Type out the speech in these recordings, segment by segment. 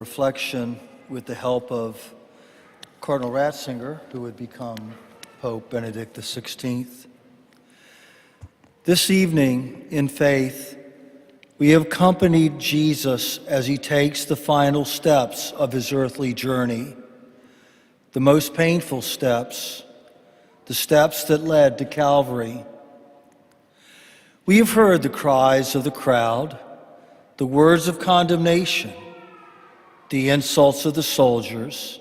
Reflection with the help of Cardinal Ratzinger, who would become Pope Benedict XVI. This evening, in faith, we have accompanied Jesus as he takes the final steps of his earthly journey, the most painful steps, the steps that led to Calvary. We have heard the cries of the crowd, the words of condemnation, the insults of the soldiers,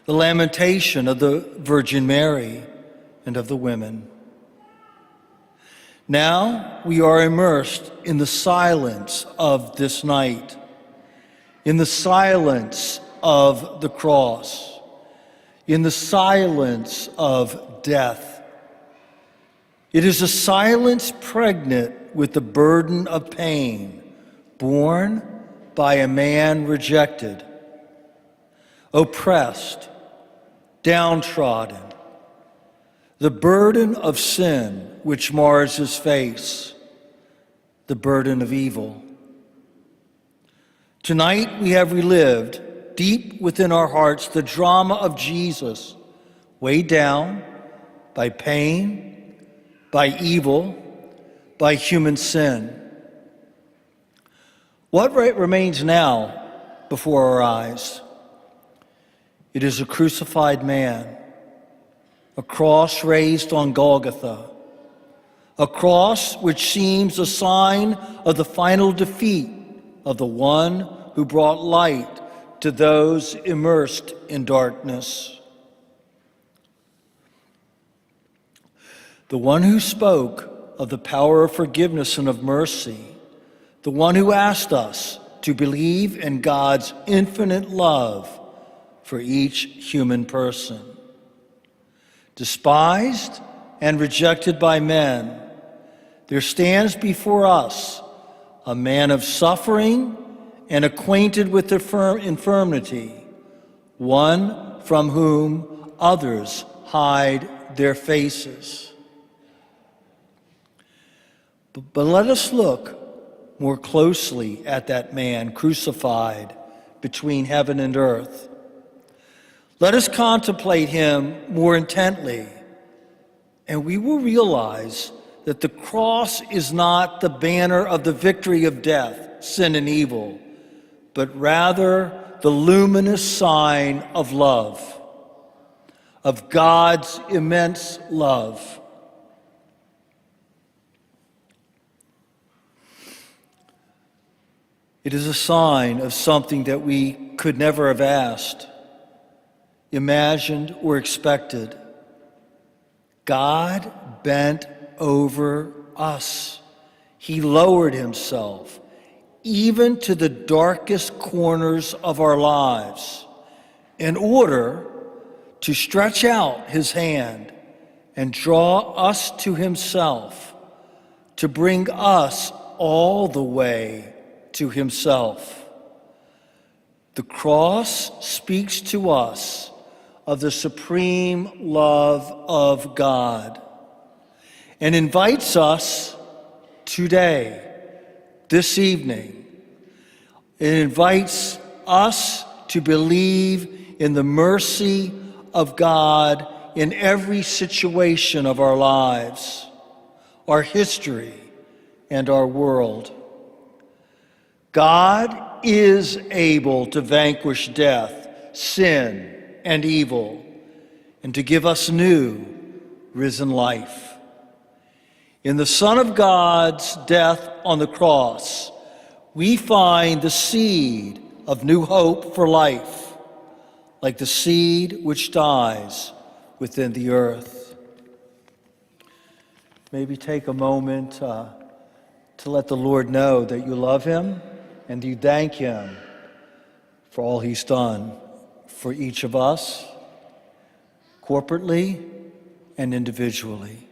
the lamentation of the Virgin Mary and of the women. Now we are immersed in the silence of this night, in the silence of the cross, in the silence of death. It is a silence pregnant with the burden of pain borne by a man rejected, oppressed, downtrodden, the burden of sin which mars his face, the burden of evil. Tonight we have relived deep within our hearts the drama of Jesus, weighed down by pain, by evil, by human sin. What remains now before our eyes? It is a crucified man, a cross raised on Golgotha, a cross which seems a sign of the final defeat of the one who brought light to those immersed in darkness. The one who spoke of the power of forgiveness and of mercy, the one who asked us to believe in God's infinite love for each human person. Despised and rejected by men, there stands before us a man of suffering and acquainted with infirmity, one from whom others hide their faces. But let us look more closely at that man crucified between heaven and earth. Let us contemplate him more intently, and we will realize that the cross is not the banner of the victory of death, sin, and evil, but rather the luminous sign of love, of God's immense love. It is a sign of something that we could never have asked, imagined, or expected. God bent over us. He lowered himself, even to the darkest corners of our lives, in order to stretch out his hand and draw us to himself, to bring us all the way to himself. The cross speaks to us of the supreme love of God and invites us today, this evening. It invites us to believe in the mercy of God in every situation of our lives, our history, and our world. God is able to vanquish death, sin, and evil, and to give us new, risen life. In the Son of God's death on the cross, we find the seed of new hope for life, like the seed which dies within the earth. Maybe take a moment to let the Lord know that you love him and you thank him for all he's done for each of us, corporately and individually.